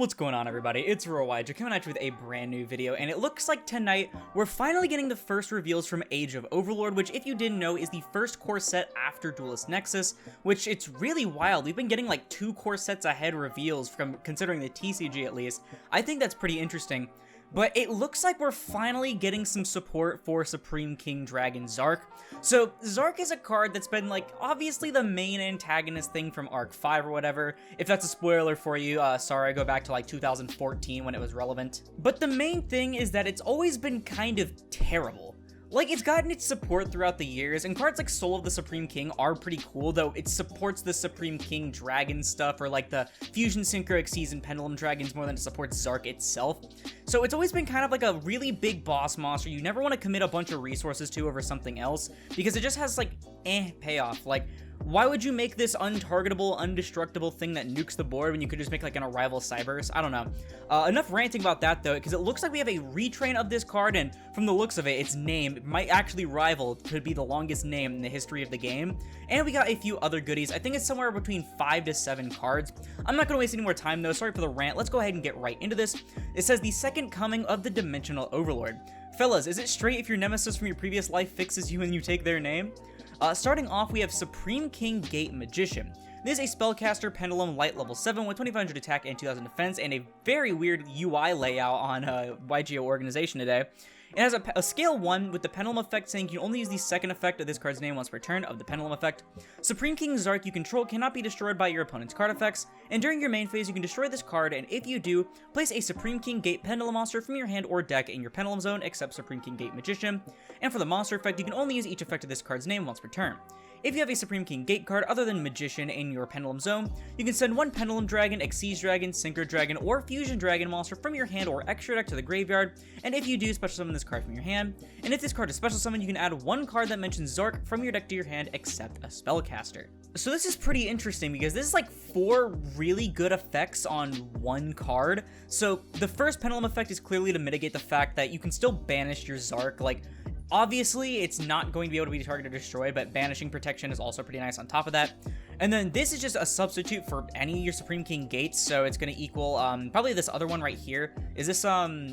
What's going on, everybody? It's Aurora coming at you with a brand new video, and it looks like tonight we're finally getting the first reveals from Age of Overlord, which, if you didn't know, is the first core set after Duelist Nexus, which it's really wild. We've been getting like 2 core sets ahead reveals from considering the TCG at least. I think that's pretty interesting. But it looks like we're finally getting some support for Supreme King Dragon Zark. So Zark is a card that's been like obviously the main antagonist thing from Arc 5 or whatever. If that's a spoiler for you, sorry, I go back to like 2014 when it was relevant. But the main thing is that it's always been kind of terrible. Like, it's gotten its support throughout the years, and cards like Soul of the Supreme King are pretty cool, though it supports the Supreme King Dragon stuff, or like the Fusion Synchro Xyz and Pendulum Dragons more than it supports Zark itself. So it's always been kind of like a really big boss monster you never want to commit a bunch of resources to over something else, because it just has like, payoff. Like, why would you make this untargetable, undestructible thing that nukes the board when you could just make like an Arrival Cybers? I don't know. Enough ranting about that though, because it looks like we have a retrain of this card, and from the looks of it, its name might actually rival, could be the longest name in the history of the game. And we got a few other goodies. I think it's somewhere between 5 to 7 cards. I'm not going to waste any more time though, sorry for the rant. Let's go ahead and get right into this. It says the second coming of the Dimensional Overlord. Fellas, is it straight if your nemesis from your previous life fixes you and you take their name? Starting off, we have Supreme King Gate Magician. This is a spellcaster pendulum light level 7 with 2500 attack and 2000 defense, and a very weird UI layout on YGO Organization today. It has a scale 1 with the pendulum effect saying you can only use the second effect of this card's name once per turn of the pendulum effect. Supreme King Zark you control cannot be destroyed by your opponent's card effects, and during your main phase you can destroy this card, and if you do, place a Supreme King Gate pendulum monster from your hand or deck in your pendulum zone except Supreme King Gate Magician. And for the monster effect, you can only use each effect of this card's name once per turn. If you have a Supreme King Gate card other than Magician in your Pendulum Zone, you can send one Pendulum Dragon, Xyz Dragon, Synchro Dragon, or Fusion Dragon monster from your hand or extra deck to the graveyard, and if you do, special summon this card from your hand. And if this card is special summoned, you can add one card that mentions Zark from your deck to your hand except a Spellcaster. So this is pretty interesting because this is like 4 really good effects on one card. So the first Pendulum effect is clearly to mitigate the fact that you can still banish your Zark. Like, obviously, it's not going to be able to be targeted or destroyed, but banishing protection is also pretty nice on top of that. And then this is just a substitute for any of your Supreme King Gates, so it's going to equal, probably this other one right here. Is this,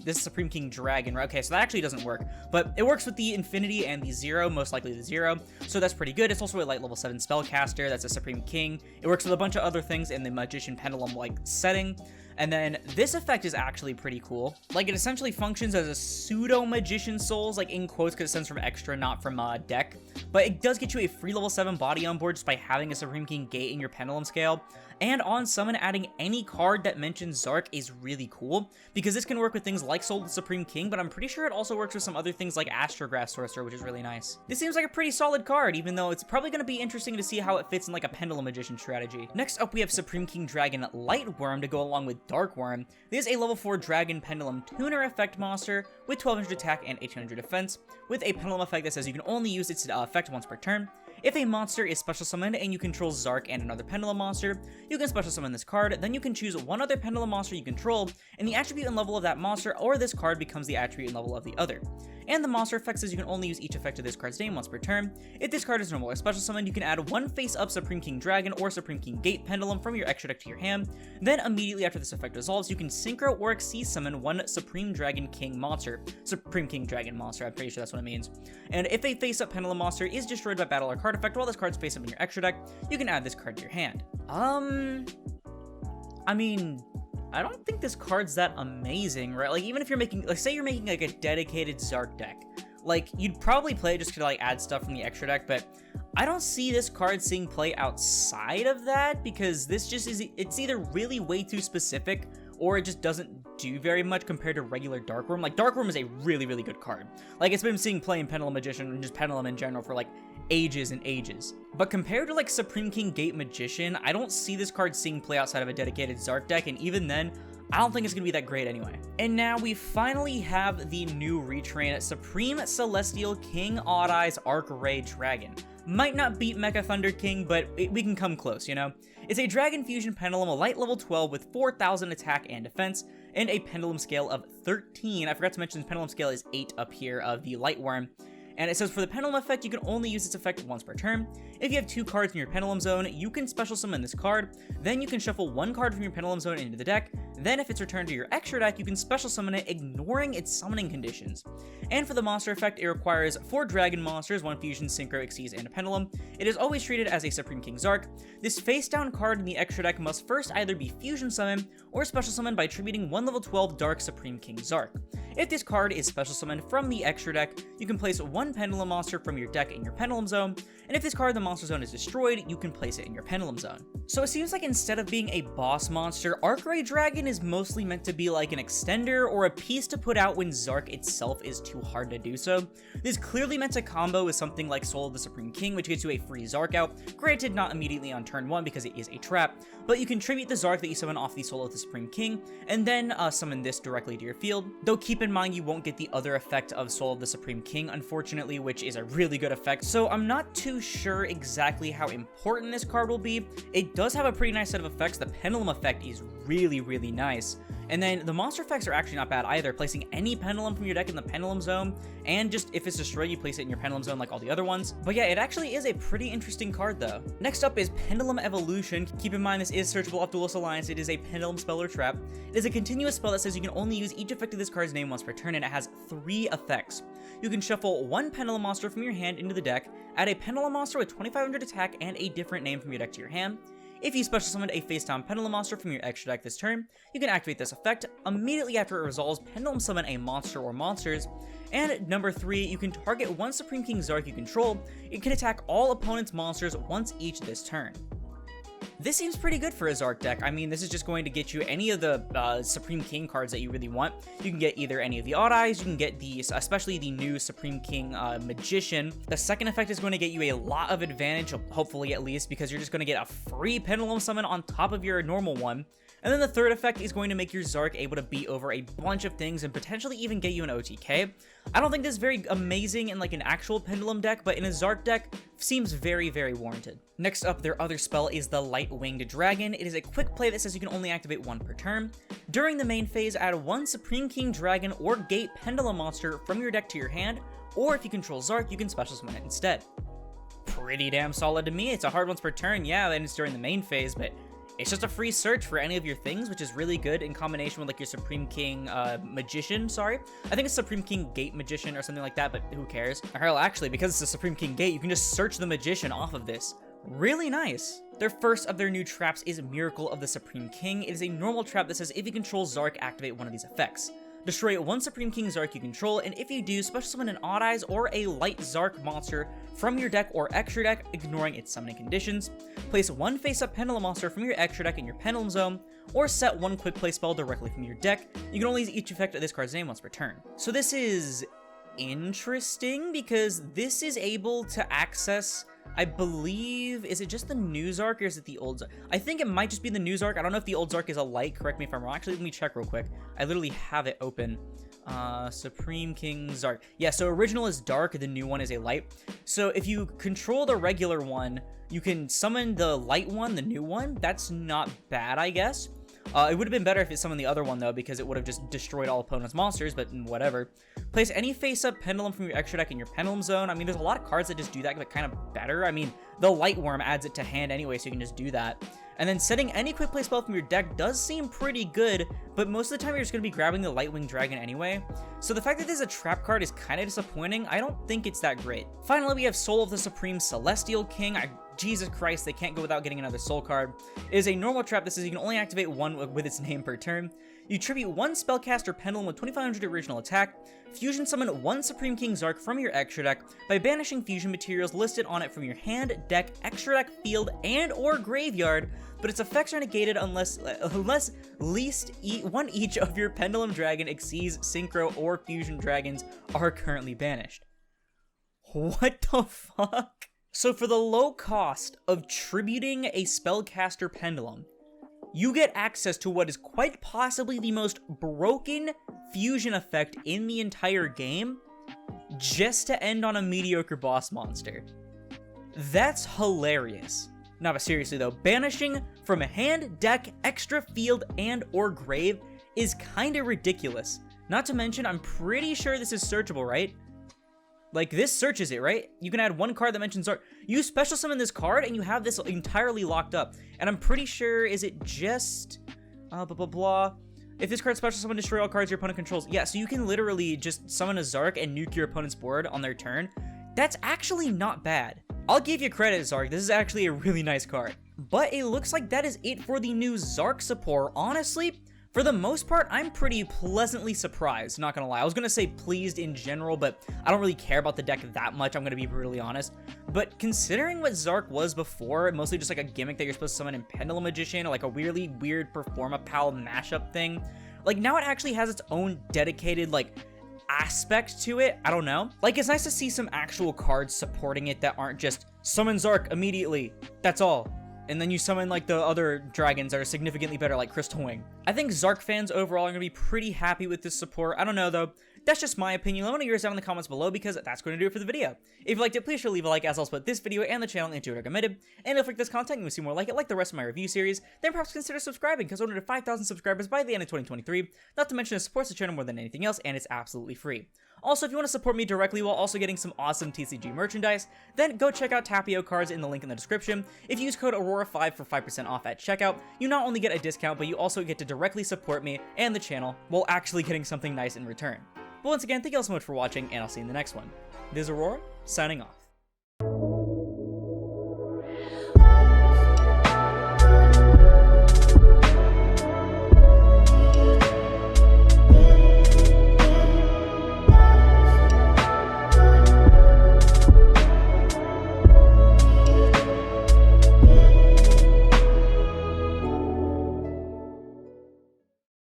this Supreme King Dragon, right? Okay, so that actually doesn't work, but it works with the Infinity and the 0, most likely the 0, so that's pretty good. It's also a light level 7 Spellcaster, that's a Supreme King. It works with a bunch of other things in the Magician Pendulum-like setting. And then this effect is actually pretty cool. Like, it essentially functions as a pseudo Magician Souls, like in quotes because it sends from extra, not from deck. But it does get you a free level 7 body on board just by having a Supreme King Gate in your Pendulum scale. And on summon, adding any card that mentions Zark is really cool, because this can work with things like Soul of the Supreme King, but I'm pretty sure it also works with some other things like Astrograph Sorcerer, which is really nice. This seems like a pretty solid card, even though it's probably going to be interesting to see how it fits in like a Pendulum Magician strategy. Next up, we have Supreme King Dragon Lightworm to go along with Dark Worm. This is a level 4 Dragon Pendulum Tuner effect monster with 1200 attack and 1800 defense, with a Pendulum effect that says you can only use its effect once per turn. If a monster is special summoned and you control Zark and another Pendulum monster, you can special summon this card, then you can choose one other Pendulum monster you control, and the attribute and level of that monster or this card becomes the attribute and level of the other. And the monster effect says you can only use each effect of this card's name once per turn. If this card is normal or special summoned, you can add one face-up Supreme King Dragon or Supreme King Gate Pendulum from your extra deck to your hand. Then immediately after this effect resolves, you can Synchro or Xyz summon one Supreme Dragon King monster. Supreme King Dragon monster, I'm pretty sure that's what it means. And if a face-up Pendulum monster is destroyed by battle or card effect while this card's face-up in your extra deck, you can add this card to your hand. I mean, I don't think this card's that amazing, right? Like, even if you're making, like, say you're making, like, a dedicated Zark deck, like, you'd probably play it just to, like, add stuff from the extra deck, but I don't see this card seeing play outside of that, because this just is, it's either really way too specific, or it just doesn't do very much compared to regular Dark Worm. Like, Dark Worm is a really, really good card. Like, it's been seeing play in Pendulum Magician and just Pendulum in general for, like, ages and ages. But compared to like Supreme King Gate Magician, I don't see this card seeing play outside of a dedicated Zark deck, and even then, I don't think it's gonna be that great anyway. And now we finally have the new retrain, Supreme Celestial King Odd Eyes Arc Ray Dragon. Might not beat Mecha Thunder King, but we can come close, you know? It's a Dragon Fusion Pendulum, a light level 12 with 4000 attack and defense, and a Pendulum scale of 13. I forgot to mention the Pendulum scale is 8 up here of the Lightworm. And it says for the Pendulum effect, you can only use its effect once per turn. If you have 2 cards in your Pendulum Zone, you can special summon this card, then you can shuffle 1 card from your Pendulum Zone into the deck, Then if it's returned to your extra deck, you can special summon it, ignoring its summoning conditions. And for the monster effect, it requires 4 dragon monsters, 1 fusion, synchro, xyz, and a pendulum. It is always treated as a Supreme King Zark. This face down card in the extra deck must first either be fusion summoned or special summoned by tributing 1 level 12 Dark Supreme King Zark. If this card is special summoned from the extra deck, you can place 1 pendulum monster from your deck in your pendulum zone, and if this card in the monster zone is destroyed, you can place it in your pendulum zone. So it seems like instead of being a boss monster, Archray Dragon is mostly meant to be like an extender or a piece to put out when Zark itself is too hard to do so. This is clearly meant to combo with something like Soul of the Supreme King, which gets you a free Zark out, granted not immediately on turn 1 because it is a trap, but you can tribute the Zark that you summon off the Soul of the Supreme King, and then summon this directly to your field, though keep in mind you won't get the other effect of Soul of the Supreme King, unfortunately, which is a really good effect, so I'm not too sure exactly how important this card will be. It does have a pretty nice set of effects. The pendulum effect is really nice. And then the monster effects are actually not bad either, placing any pendulum from your deck in the pendulum zone, and just if it's destroyed, you place it in your pendulum zone like all the other ones. But yeah, it actually is a pretty interesting card though. Next up is Pendulum Evolution. Keep in mind this is searchable off Duelist Alliance. It is a pendulum spell or trap. It is a continuous spell that says you can only use each effect of this card's name once per turn, and it has 3 effects. You can shuffle 1 pendulum monster from your hand into the deck, add a pendulum monster with 2500 attack and a different name from your deck to your hand. If you special summoned a face-down pendulum monster from your extra deck this turn, you can activate this effect. Immediately after it resolves, pendulum summon a monster or monsters. And number 3, you can target 1 Supreme King Zark you control. It can attack all opponents' monsters once each this turn. This seems pretty good for a Zark deck. I mean, this is just going to get you any of the Supreme King cards that you really want. You can get either any of the Odd Eyes, you can get these, especially the new Supreme King Magician. The second effect is going to get you a lot of advantage, hopefully at least, because you're just going to get a free Pendulum Summon on top of your normal one. And then the third effect is going to make your Zark able to beat over a bunch of things and potentially even get you an OTK. I don't think this is very amazing in like an actual Pendulum deck, but in a Zark deck, seems very warranted. Next up, their other spell is the Light-Winged Dragon. It is a quick play that says you can only activate 1 per turn. During the main phase, add 1 Supreme King Dragon or Gate Pendulum monster from your deck to your hand, or if you control Zark, you can special summon it instead. Pretty damn solid to me. It's a hard once per turn, yeah, and it's during the main phase, but it's just a free search for any of your things, which is really good in combination with like your Supreme King Magician, sorry. I think it's Supreme King Gate Magician or something like that, but who cares? Hell, actually, because it's a Supreme King Gate, you can just search the Magician off of this. Really nice. Their first of their new traps is Miracle of the Supreme King. It is a normal trap that says if you control Zark, activate one of these effects. Destroy 1 Supreme King Zark you control, and if you do, special summon an Odd Eyes or a Light Zark monster from your deck or extra deck, ignoring its summoning conditions. Place 1 face-up Pendulum monster from your extra deck in your Pendulum zone, or set 1 quick play spell directly from your deck. You can only use each effect of this card's name once per turn. So this is interesting because this is able to access, I believe, is it just the new Zark or is it the old Zark? I think it might just be the new Zark. I don't know if the old Zark is a light, correct me if I'm wrong. Actually, let me check real quick. I literally have it open. Supreme King Zark. Yeah, so original is dark, the new one is a light. So if you control the regular one, you can summon the light one, the new one. That's not bad, I guess. It would have been better if it summoned the other one, though, because it would have just destroyed all opponents' monsters, but whatever. Place any face-up Pendulum from your extra deck in your Pendulum zone. I mean, there's a lot of cards that just do that, but kind of better. I mean, the Light Worm adds it to hand anyway, so you can just do that. And then setting any quick play spell from your deck does seem pretty good, but most of the time you're just going to be grabbing the Light-Winged Dragon anyway. So the fact that this is a trap card is kind of disappointing. I don't think it's that great. Finally, we have Soul of the Supreme Celestial King. Jesus Christ, they can't go without getting another soul card. It is a normal trap that says you can only activate 1 with its name per turn. You tribute 1 Spellcaster Pendulum with 2500 original attack, fusion summon 1 Supreme King Zark from your extra deck by banishing fusion materials listed on it from your hand, deck, extra deck, field, and or graveyard, but its effects are negated unless least one each of your Pendulum Dragon, Xyz, Synchro, or Fusion Dragons are currently banished. What the fuck? So for the low cost of tributing a Spellcaster Pendulum, you get access to what is quite possibly the most broken fusion effect in the entire game, just to end on a mediocre boss monster. That's hilarious. No, but seriously though, banishing from a hand, deck, extra field, and or grave is kinda ridiculous. Not to mention, I'm pretty sure this is searchable, right? Like, this searches it, right? You can add 1 card that mentions Zark. You special summon this card, and you have this entirely locked up. And I'm pretty sure, is it just... blah, blah, blah. If this card special summon, destroy all cards your opponent controls. Yeah, so you can literally just summon a Zark and nuke your opponent's board on their turn. That's actually not bad. I'll give you credit, Zark. This is actually a really nice card. But it looks like that is it for the new Zark support. Honestly, for the most part, I'm pretty pleasantly surprised, not gonna lie. I was gonna say pleased in general, but I don't really care about the deck that much, I'm gonna be brutally honest. But considering what Zark was before, mostly just like a gimmick that you're supposed to summon in Pendulum Magician, or like a really weird Performapal mashup thing, like now it actually has its own dedicated like aspect to it. I don't know. Like, it's nice to see some actual cards supporting it that aren't just summon Zark immediately, that's all. And then you summon like the other dragons that are significantly better, like Crystal Wing. I think Zark fans overall are going to be pretty happy with this support. I don't know though. That's just my opinion. Let me know yours down in the comments below, because that's going to do it for the video. If you liked it, please sure to leave a like, as I'll split this video and the channel into recommended. And if you like this content and you want to see more like it, like the rest of my review series, then perhaps consider subscribing, because we're under 5,000 subscribers by the end of 2023. Not to mention it supports the channel more than anything else, and it's absolutely free. Also, if you want to support me directly while also getting some awesome TCG merchandise, then go check out Tapio cards in the link in the description. If you use code Aurora5 for 5% off at checkout, you not only get a discount, but you also get to directly support me and the channel while actually getting something nice in return. But once again, thank you all so much for watching, and I'll see you in the next one. This is Aurora, signing off.